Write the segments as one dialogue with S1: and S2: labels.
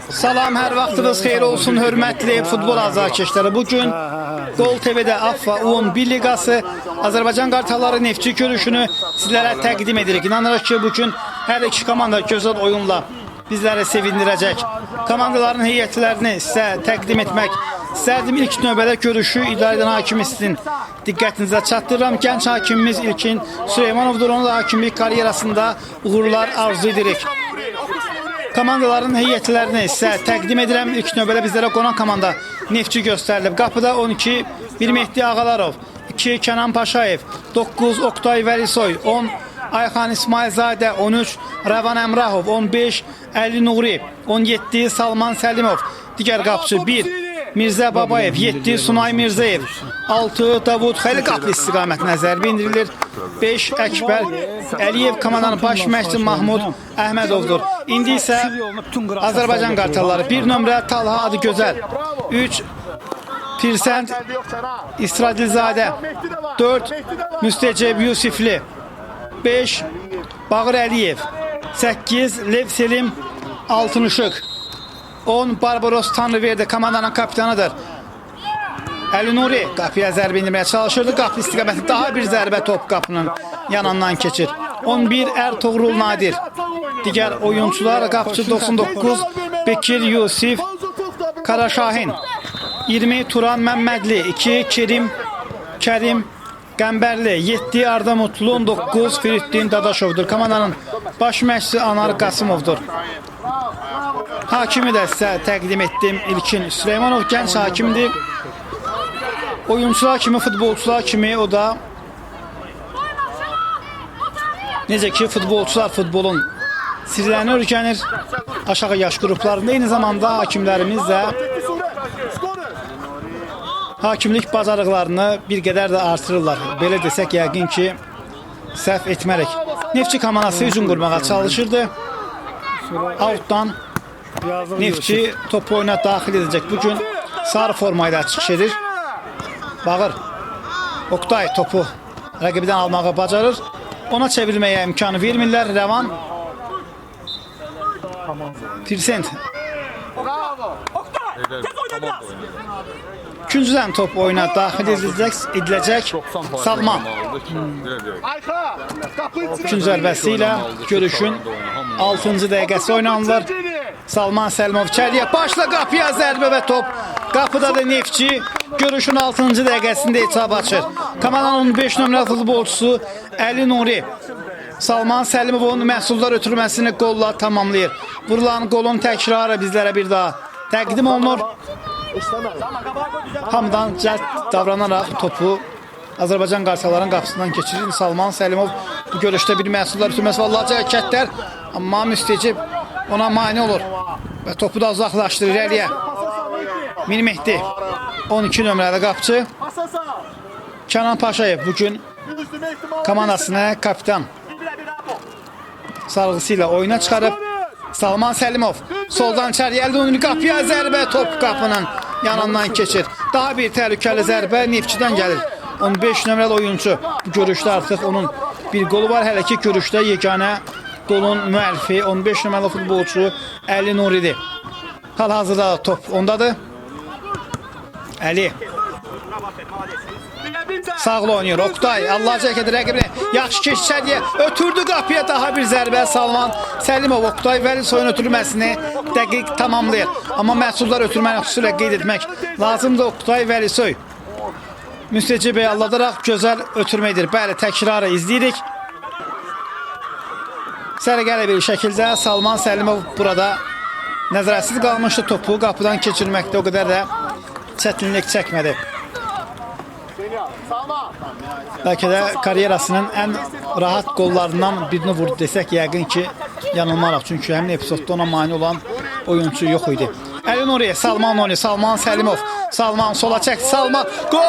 S1: Salam, hər vaxtınız xeyir olsun, hörmətli futbol azarkeşləri. Bugün Gol TV'də AFFA U11 Liqası Azərbaycan Qartalları Neftçi görüşünü sizlərə təqdim edirik. İnanırıq ki, bugün hər iki komanda gözəl oyunla bizləri sevindirəcək. Komandaların heyətlərini sizə təqdim etmək istərdim. İlk növbədə görüşü idarə edən hakimimizin diqqətinizə çatdırıram. Gənc hakimimiz İlkin Süleymanovdur. Onunla hakimlik karyerasında uğurlar arzu edirik. Komandaların heyətlərini sizə təqdim edirəm. İlk növbədə bizlərə qonan komanda Neftçi göstərilib. Qapıda 12 Bir Mehdi Ağalarov, 2 Kənan Paşayev, 9 Oktay Vəlisoy, 10 Ayxan İsmailzadə, 13 Rəvan Əmrahov, 15 Əli Nuri, 17 Salman Səlimov, digər qapıcı 1 Mirzə Babayev, 7 Sunay Mirzayev, 6 Davud Xəli qapı istiqamətinə zərbə indirilir, 5 Əkbər Əliyev, komandanın baş məşqçisi Mahmud Əhmədovdur. İndi isə Azərbaycan Qartalları 1 nömrə Talha Adıgözəl, 3 Pirsənd İsradilzadə, 4 Müstəcəb Yusifli, 5 Bağır Əliyev, 8 Lev Selim Altınışıq, 10 Barbaros Tanrıverdi, komandanın kapitanıdır. Əli Nuri qapıya zərbə indirməyə çalışırdı. Qapı istiqaməti daha bir zərbə top qapının yanından keçir. 11 Ertuğrul Nadir. Digər oyuncular qapıcı 99 Bekir Yusif Karaşahin, 20 Turan Məmmədli, 2 Kərim Qəmbərli, 7 Arda Mutlu, 19 Firuddin Dadaşovdur. Komandanın baş məşqçisi Anar Qasımovdur. Hakimi də sizə təqdim etdim. İlkin Süleymanov gənc hakimdir. Oyuncular kimi, futbolçular kimi o da necə ki futbolçular futbolun sirlərini öyrənir aşağı yaş qruplarında. Eyni zamanda hakimlərimiz də hakimlik bacarıqlarını bir qədər də artırırlar. Belə desək yəqin ki səhv etmərək. Neftçi komandası hücum qurmağa çalışırdı. Outdan Neftçi topu oyuna daxil edəcək. Bugün sarı formayla çıxış edir. Bağır Oktay topu rəqibidən almağı bacarır. Ona çevirməyə imkanı vermirlər. Rəvan Pirsent ikinciden top oyuna daxil ediləcək. Salman ikinci zərbəsi ilə görüşün 6-cı dəqiqəsi oynanılır. Salman Səlimov içəriyə başla, qapıya zərbə və top qapıda da Neftçi görüşün 6-cı dəqiqəsində hesab açır. Komandanın 15 nömrəli futbolçusu Əli Nuri Salman Səlimovun məhsullar ötürməsini qolla tamamlayır. Vurulan qolun təkrarı bizlərə bir daha təqdim olunur. Hamıdan cəld davranaraq topu Azərbaycan Qartalların qapısından keçirir. Salman Səlimov bu görüşdə bir məhsullar ötürməsi vallahi hərəkətlər, amma Müstəcib ona mane olur və topu da uzaqlaşdırır əliyə. Mir Mehdi 12 nömrəli qapıcı Kənan Paşayev bugün komandasını kapitan sarğısı ilə oyuna çıxarıb. Salman Səlimov soldan içəriyə əldə qapıya zərbə, top qapının yanından keçir. Daha bir təhlükəli zərbə Neftçidən gəlir. 15 nömrəli oyuncu bu görüşdə artıq onun bir qolu var. Hələ ki görüşdə yeganə qolun müəllifi 15 nömrəli futbolçu Əli Nuridir. Hal-hazırda top ondadır. Əli sağlı oynayır. Oktay Allah cəkedir rəqibini. Yaxşı keçişədiyə ötürdü qapıya, daha bir zərbə. Salman Səlimov Oktay Vəlisoyun ötürməsini dəqiq tamamlayır. Amma məhsullar ötürməni xüsusilə qeyd etmək lazımdır. Oktay Vəlisoy Müstəcibi alladaraq gözəl ötürmə edir. Bəli, təkrarı izləyirik. Sərəqəli bir şəkildə Salman Səlimov burada nəzarətsiz qalmışdı. Topu qapıdan keçirməkdə o qədər də çətinlik çəkmədi. Bəlkə də karyerasının ən rahat qollarından birini vurdu desək yəqin ki yanılmaraq. Çünki həmin epizodda ona mane olan oyuncu yox idi. Əli Nuri, Salman Nuri, Salman Səlimov. Salman sola çəkdi, Salman. Gol!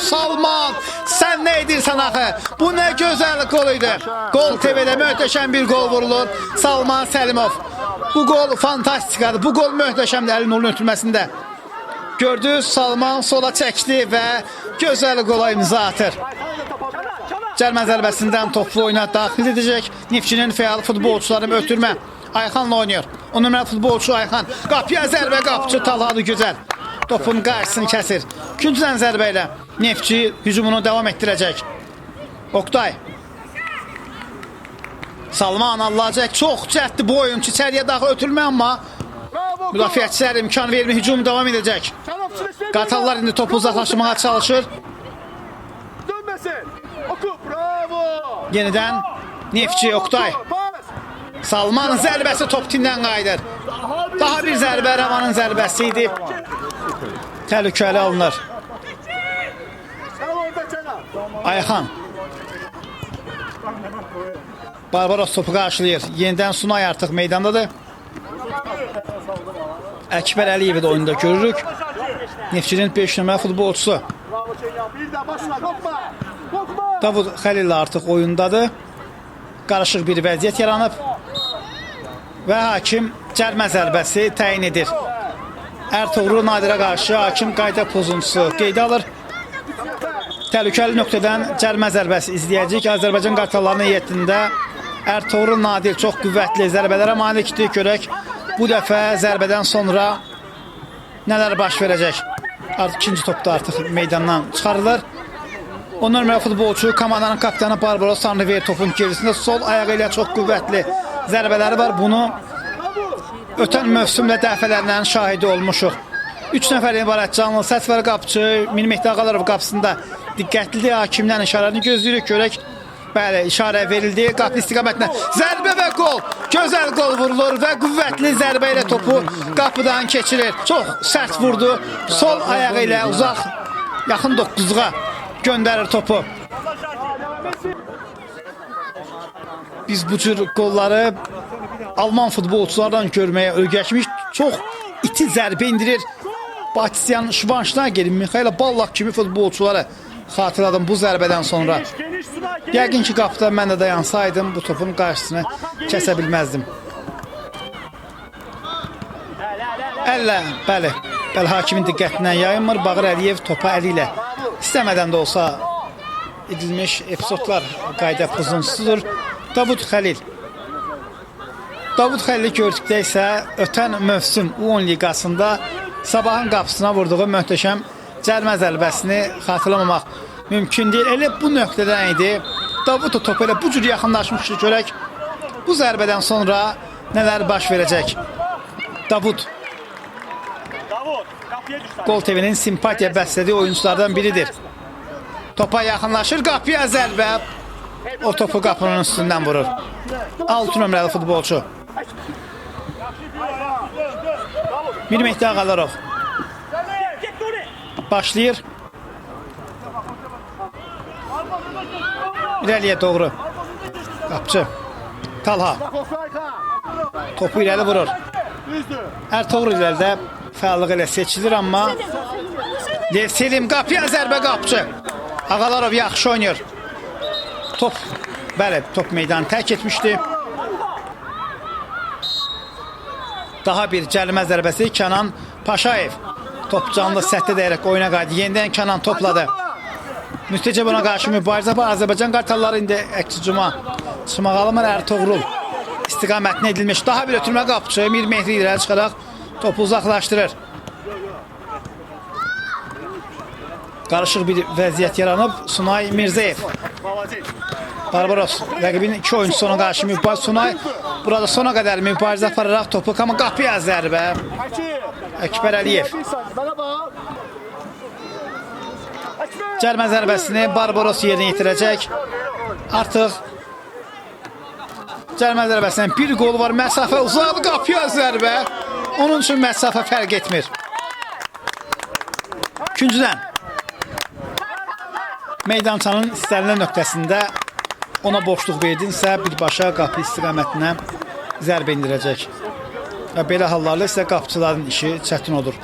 S1: Salman! Sən nə edirsən axı? Bu nə gözəl gol idi. Gol TV'də möhtəşəm bir gol vurulur. Salman Səlimov. Bu gol fantastikadır. Bu gol möhtəşəmdir Əli Nurun ötürməsində. Gördünüz, Salman sola çəkdi və gözəl qola imza atır. Cəlmə zərbəsindən topu oyuna daxil edəcək. Neftçinin fəal futbolçuları ötürmə. Ayxanla oynayır. 10 nömrəli futbolçu Ayxan. Qapıya zərbə, qapıcı Talhadı gözəl. Topun qarşısını kəsir. İkinciden zərbə ilə Neftçi hücumunu davam etdirəcək. Oktay. Salman Allacək çox cəhətli bu oyuncu. İçəriyə daxil ötürmə, amma müdafiəçilər imkan vermir. Hücum davam edəcək. Qartallar indi topu uzaqlaşdırmağa çalışır. Yenidən Neftçi, Oktay. Salmanın zərbəsi top tindən qayıdır. Daha bir zərbə Rəvanın zərbəsi idi. Təhlükəli alınır. Ayxan. Barbaros topu qarşılayır. Yenidən Sunay artıq meydandadır. Əkbər Əliyevi də oyunda görürük. Neftçinin 5 nömrə futbolçusu. Davud Xəlil artıq oyundadır. Qarışıq bir vəziyyət yaranıb. Və hakim cəlmə zərbəsi təyin edir. Ertuğrul Nadirə qarşı hakim qayda pozuntusu qeydə alır. Təhlükəli nöqtədən cəlmə zərbəsi izləyəcək. Azərbaycan Qartallarının heyətində Ertuğrul Nadir çox qüvvətli zərbələrə malikdir. Görək bu dəfə zərbədən sonra nələr baş verəcək. Artıq ikinci topda artıq meydandan çıxarılır. 10 nömrəli futbolçu komandanın kapitanı Barbaros Tanrıver topun gerisində sol ayağı ilə çox qüvvətli zərbələri var. Bunu ötən mövsümlə dəfələrlə şahidi olmuşuq. 3 nəfərdən ibarət canlı Sətvər qapıcı Mir Mehdi Ağalarov qapısında diqqətli hakimdən işarəni gözləyirik. Görək, bəli, işarə verildi. Qapı istiqamətinə zərbə və gol. Gözəl gol vurulur və qüvvətli zərbə ilə topu qapıdan keçirir. Çox sərt vurdu. Sol ayağı ilə uzaq, yaxın 9'luğa göndərir topu. Biz bu cür qolları Alman futbolçulardan görməyə öyrəşmiş. Çox iti zərbə indirir. Batisyan Şvanşnager, Mixail Ballak kimi futbolçuları xatırladım bu zərbədən sonra. Yəqin ki, qapıda mən də dayansaydım bu topun qarşısını kəsə bilməzdim. Əllə, bəli, hakimin diqqətindən yayınmır. Bağır Əliyev topa əli ilə istəmədən də olsa edilmiş epizodlar qayda pozuntusudur. Davud Xəlil. Davud Xəlili gördükdə isə ötən mövsüm U10 liqasında Sabahın qapısına vurduğu möhtəşəm cəlmə zərbəsini xatırlamamaq mümkün deyil. Elə bu nöqtədən idi. Davud topu elə bu cür yaxınlaşmışdı. Görək bu zərbədən sonra nələr baş verəcək. Davud. Gol TV'nin simpatiya bəslədiyi oyunculardan biridir. Topa yaxınlaşır, qapıya zərbə. O topu qapının üstündən vurur. 6 nömrəli futbolçu. Mir Mehdi Ağalarov. Başlayır. İrəliyə doğru. Qapçı. Talha. Topu irəli vurur. Ertuğrul irəlidə fəallıq ilə seçilir, amma Lev Selim qapıya zərbə, qapçı. Ağalarov yaxşı oynayır. Top, bəli, top meydanı tərk etmişdi. Daha bir cəlmə zərbəsi Kənan Paşayev. Top canlı sətdə dəyərək oyuna qaydı. Yenidən Kənan topladı. Müstəcəb ona qarşı mübarizə var. Azərbaycan Qartalları indi əks-hücuma çıxmaq alımır. Ertuğrul istiqamətinə edilmiş. Daha bir ötürmə qapıcı Mir Mehdi irəli çıxaraq topu uzaqlaşdırır. Qarışıq bir vəziyyət yaranıb. Sunay Mirzəyev. Barbaros rəqibin 2 oyuncusu ona qarşı mübarizə. Sunay burada sona qədər mübarizə apararaq topu qapıya zərbə. Əkbər Əliyev. Cəlmə zərbəsini Barbaros yerinə yetirəcək. Artıq cəlmə zərbəsindən bir qol var. Məsafə uzaq, qapıya zərbə. Onun üçün məsafə fərq etmir. İkinciden meydançanın istənilən nöqtəsində ona boşluq verdinsə birbaşa qapı istiqamətinə zərbə indirəcək. Və belə hallarla isə qapıçıların işi çətin olur.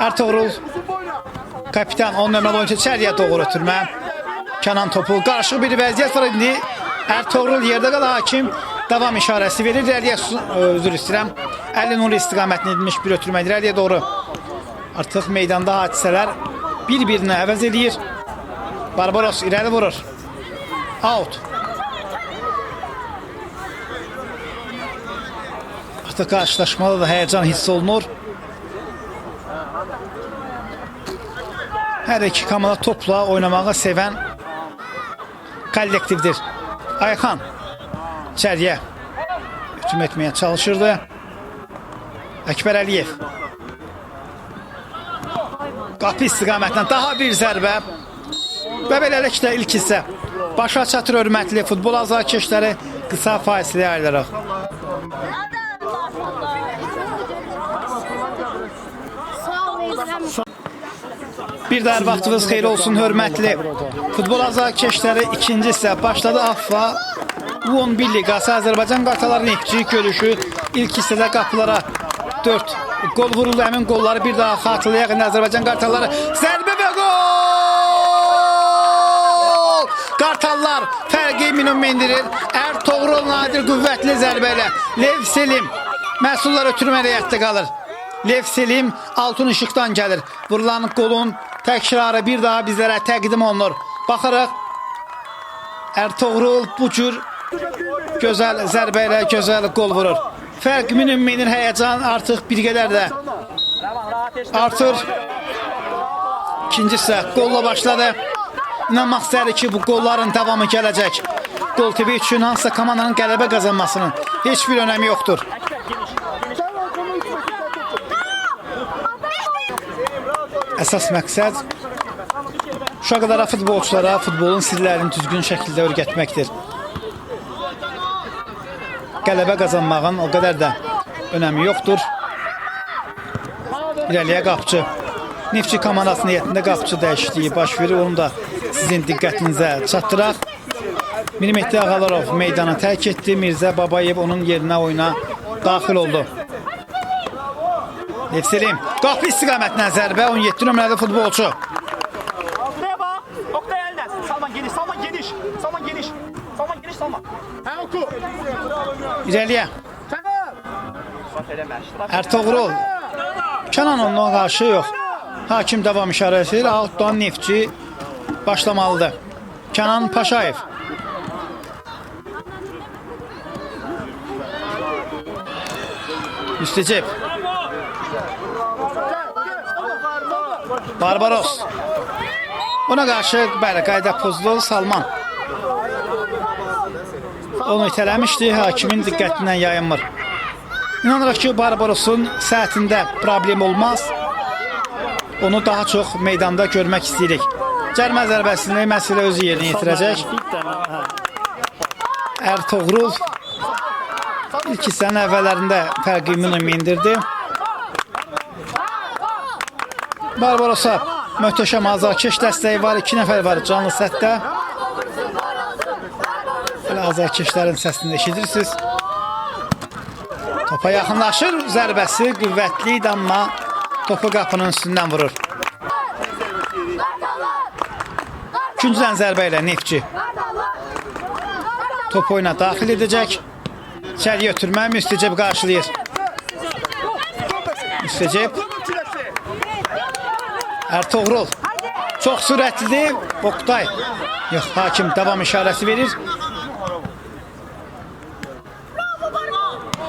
S1: Ertuğrul, kapitan 10 nömrəli oyuncu içəriyə doğru ötürmə. Kənan topu, qarışıq bir vəziyyət var indi. Ertuğrul yerdə qala, hakim davam işarəsi verir. İrəliyə, özür istəyirəm, 50 nolu istiqamətinə edilmiş bir ötürmə irəliyə doğru. Artıq meydanda hadisələr bir-birini əvəz edir. Barbaros irəli vurur. Out. Artıq qarşılaşmada da həyəcan hiss olunur. Hər iki komanda topla oynamağı sevən kollektivdir. Ayxan içəriyə hücum etməyə çalışırdı. Əkbər Əliyev. Qapı istiqamətindən daha bir zərbə. Və beləliklə ilk hissə başa çatır hörmətli futbol azarkeşləri qısa fasiləyə ayrılaraq. Bir daha vaxtınız xeyir olsun hörmətli futbol azarkeşləri ikinci hissə başladı. Affa U11 liqası Azərbaycan Qartalları Neftçi görüşü ilk hissədə qapılara 4 gol vuruldu. Həmin qolları bir daha xatırlayaq. Azərbaycan Qartalları zərbə və gol! Qartallar fərqi minimum endirir. Ertuğrul nadir qüvvətli zərbə ilə Lev Selim məhsullar ötürməli həyatda qalır. Lev Selim altın ışıqdan gəlir. Vurulan qolun təkrarı bir daha bizlərə təqdim olunur. Baxaraq Ertuğrul bu cür gözəl zərbə ilə gözəl qol vurur. Fərq minimum enir, həyəcan artıq bir qədər də artır. İkinci hissə qolla başladı. İnanmaq istərik ki, bu qolların davamı gələcək. Gol TV üçün hansısa komandanın qələbə qazanmasının heç bir önəmi yoxdur. Əsas məqsəd uşaqlara, futbolçulara futbolun sirlərini düzgün şəkildə öyrətməkdir. Qələbə qazanmağın o qədər də önəmi yoxdur. İrəliyə qapçı. Neftçi komandası niyyətində qapçı dəyişikliyi baş verir. Onu da sizin diqqətinizə çatdıraq. Mir Mehdi Ağalarov meydanı tərk etdi. Mirzə Babayev onun yerinə oyuna daxil oldu. Lev Selim qapı istiqamətindən zərbə 17 nömrəli futbolçu. İrəliyə. Ertuğrul. Kənan ondan qarşı yox. Hakim davam işarəsi. Outdan Neftçi başlamalıdır. Kənan Paşayev. Müstəcib. Barbaros. Ona qarşı bəli qayda pozdu Salman. Onu itələmişdi, hakimin diqqətindən yayınmır. İnanırıq ki, Barbaros'un səhətində problem olmaz. Onu daha çox meydanda görmək istəyirik. Cərmə zərbəsini məsələ özü yerinə yetirəcək. Ertuğrul ilk hissənin əvvəllərində fərqi minimum indirdi. Barbaros'a möhtəşəm azarkeş dəstəyi var. 2 nəfər var canlı sətdə. Belə azarkeşlərin səsini eşidirsiniz. Topa yaxınlaşır. Zərbəsi qüvvətli idi, amma topu qapının üstündən vurur. İkinciden zərbə ilə Neftçi top oyuna daxil edəcək. İçəriyə ötürmə Müstəcib qarşılayır. Müstəcib. Ertuğrul çox sürətlidir. Oktay. Yox, hakim davam işarəsi verir.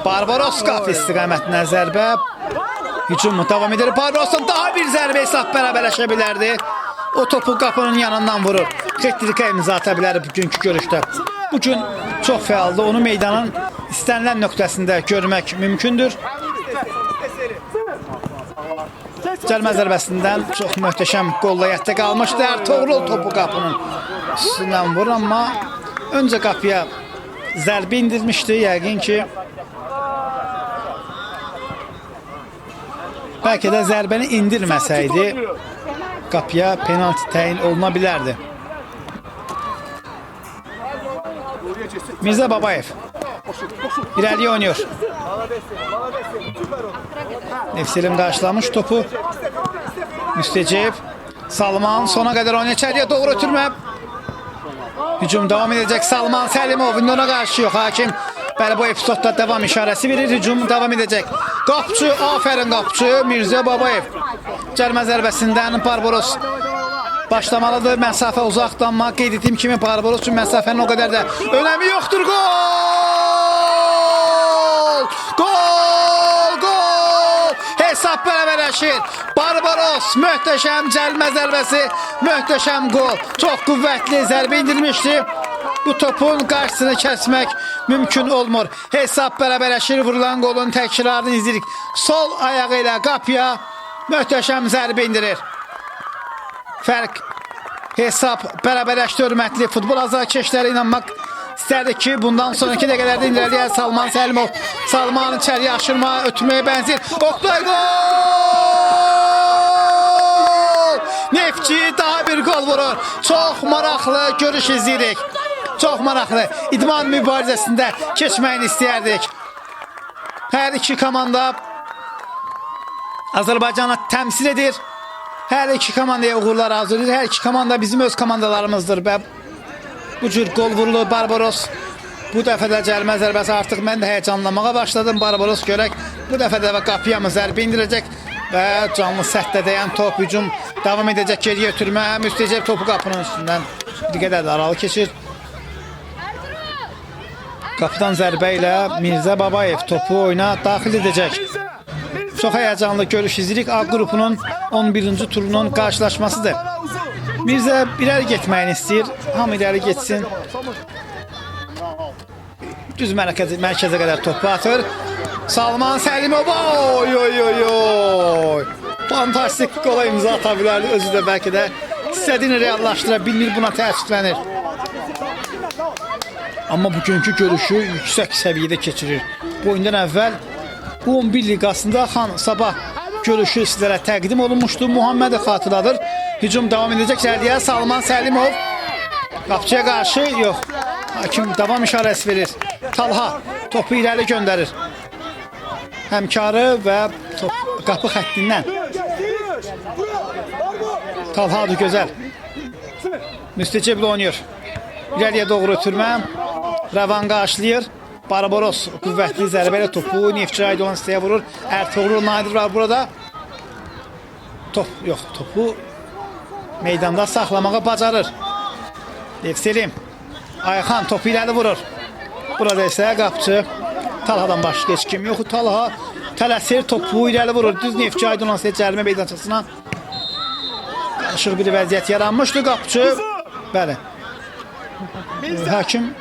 S1: Barbaros qapı istiqamətinə zərbə. Hücumu davam edir. Barbaros'tan daha bir zərbə hesab bərabərləşə bilərdi. O topu qapının yanından vurur. Xettirikə imza ata bilər bugünkü görüşdə. Bugün çox fəaldır. Onu meydanın istənilən nöqtəsində görmək mümkündür. Cəlmə zərbəsindən çox möhtəşəm qolla yətdə qalmışdı. Ertuğrul topu qapının üstündən vurur, amma öncə qapıya zərbə indirmişdi. Yəqin ki, bəlkə də zərbəni indirməsəydi qapıya penalti təyin oluna bilərdi. Mirzə Babayev irəliyə oynuyor. Lev Selim qarşılamış topu. Müstəcib. Salman sona qədər oynuyor. İçəriyə doğru ötürmə. Hücum davam edəcək. Salman Səlimov ona qarşı yox. Hakim bəli bu epizodda davam işarəsi verir. Hücum davam edəcək. Qapçı, afərin qapçı Mirzə Babayev. Cərmə zərbəsindən Barbaros. başlamalıdır. Məsafə uzaqdır, amma qeyd etdiyim kimi Barbaros üçün məsafənin o qədər də önəmi yoxdur. Gol! Gol! Gol! Hesab bərabərləşir. Barbaros möhtəşəm cəlmə zərbəsi, möhtəşəm gol. Çox qüvvətli zərbə indirmişdi. Bu topun qarşısını kəsmək mümkün olmur. Hesab bərabərləşir, vurulan qolun təkrarını izləyirik. Sol ayağı ilə qapıya möhtəşəm zərbə indirir. Fərq hesab bərabərləşdi. Hörmətli futbol azarkeşləri, inanmaq istərdik ki, bundan sonraki dəqiqələrdə indirəliyər Salman Səlimov. Salman içəriyə aşırma, ötürməyə bənzir. Oktay, gol! Neftçi daha bir gol vurur. Çox maraqlı görüş izləyirik. Çox maraqlı. İdman mübarizəsində keçməyini istəyərdik. Hər iki komanda Azərbaycanı təmsil edir. Hər iki komandaya uğurlar arzu edir. Hər iki komanda bizim öz komandalarımızdır və bu cür gol vurulur. Barbaros bu dəfə də cəlmə zərbəsi, artıq mən də həyəcanlanmağa başladım. Barbaros görək bu dəfə də qapıya mı zərbə indirəcək və canlı səthdə dəyən top, hücum davam edəcək, geriyə ötürmə. Müstəcəb topu qapının üstündən bir qədər də aralı keçir. Qapıdan zərbə ilə Mirzə Babayev topu oyuna daxil edəcək. Çox həyəcanlı görüş izləyirik. A qrupunun 11-ci turunun qarşılaşmasıdır. Mirzə irəli getməyini istəyir. Hamı irəli getsin. Düz mərkəzə qədər topu atır. Salman Səlimov, oy oy oy oy. Fantastik qola imza ata bilər. Özü də bəlkə də istədiyini reallaşdıra bilmir, buna təəssüflənir. Amma bugünkü görüşü yüksək səviyyədə keçirir. Bu oyundan əvvəl U11 liqasında Xan Sabah görüşü sizlərə təqdim olunmuşdu. Muhammed xatırladır. Hücum davam edəcək. Zərdiyə Salman Səlimov. Qapçıya qarşı yox. Hakim davam işarəsi verir. Talha topu irəli göndərir. Həmkarı və top qapı xəttindən. Talhadır, gözəl. Müstəcəblə oynayır. İrəliyə doğru ötürmə. Rəvan qarşılayır. Barbaros qüvvətli zərbə ilə topu Neftçi Aydoğan istəyə vurur. Ertuğrul Nadir var burada. Topu meydanda saxlamağı bacarır. Selim Ayxan topu irəli vurur. Burada isə qapçı Talhadan başqa heç kim yox. Talha tələsir, topu irəli vurur. Düz Neftçi Aydoğan istəyə cərimə meydançasına. Qarışıq bir vəziyyət yaranmışdı. Qapçı, bəli. Hakim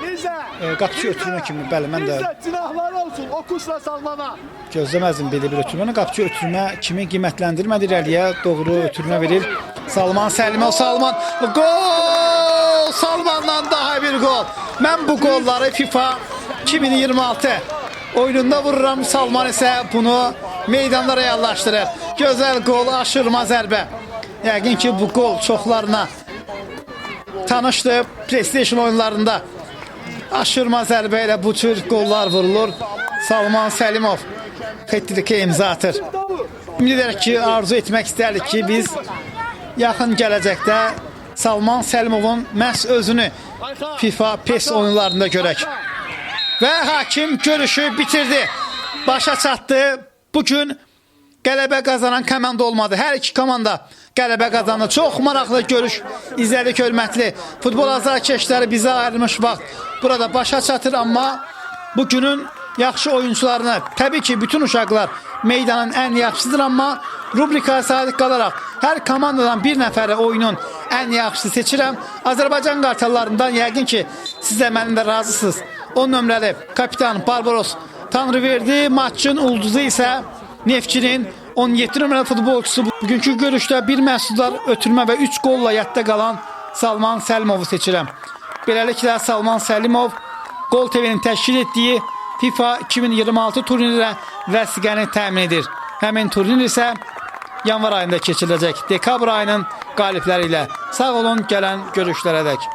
S1: qapçı ötürmə kimi, bəli, mən də gözləməzdim belə bir ötürməni. Qapçı ötürmə kimi qiymətləndirmədi, irəliyə doğru ötürmə verir. Salman Səlimov, Salman, gol! Salmandan daha bir gol. Mən bu golları FIFA 2026 oyununda vururam. Salman isə bunu meydanda reallaşdırır. Gözəl gol, aşırma zərbə. Yəqin ki, bu gol çoxlarına tanışdı. PlayStation oyunlarında aşırma zərbə ilə bu tür qollar vurulur. Salman Səlimov xettrikə imza atır. Ümid edək ki, arzu etmək istərdik ki, biz yaxın gələcəkdə Salman Səlimovun məhz özünü FIFA PES oyunlarında görək. Və hakim görüşü bitirdi. Başa çatdı. Bugün qələbə qazanan komanda olmadı. Hər iki komanda qələbə qazandı. Çox maraqlı görüş izlədik, hörmətli futbol azarkeşləri. Bizə ayrılmış vaxt burada başa çatır, amma bugünün yaxşı oyuncularını, təbii ki, bütün uşaqlar meydanın ən yaxşısıdır, amma rubrikaya sadiq qalaraq hər komandadan bir nəfəri oyunun ən yaxşısı seçirəm. Azərbaycan qartallarından yəqin ki, siz də mənimlə razısınız. 10 nömrəli kapitan Barbaros Tanrıverdi, maçın ulduzu isə Neftçinin 17 nömrəli futbolçusu. Bugünkü görüşdə bir məhsuldar ötürmə və 3 qolla yadda qalan Salman Səlimovu seçirəm. Beləliklə Salman Səlimov Gol TV'nin təşkil etdiyi FIFA 2026 turnirə vəsiqəni təmin edir. Həmin turnir isə yanvar ayında keçiriləcək. Dekabr ayının qalibləri ilə. Sağ olun, gələn görüşlərə dək.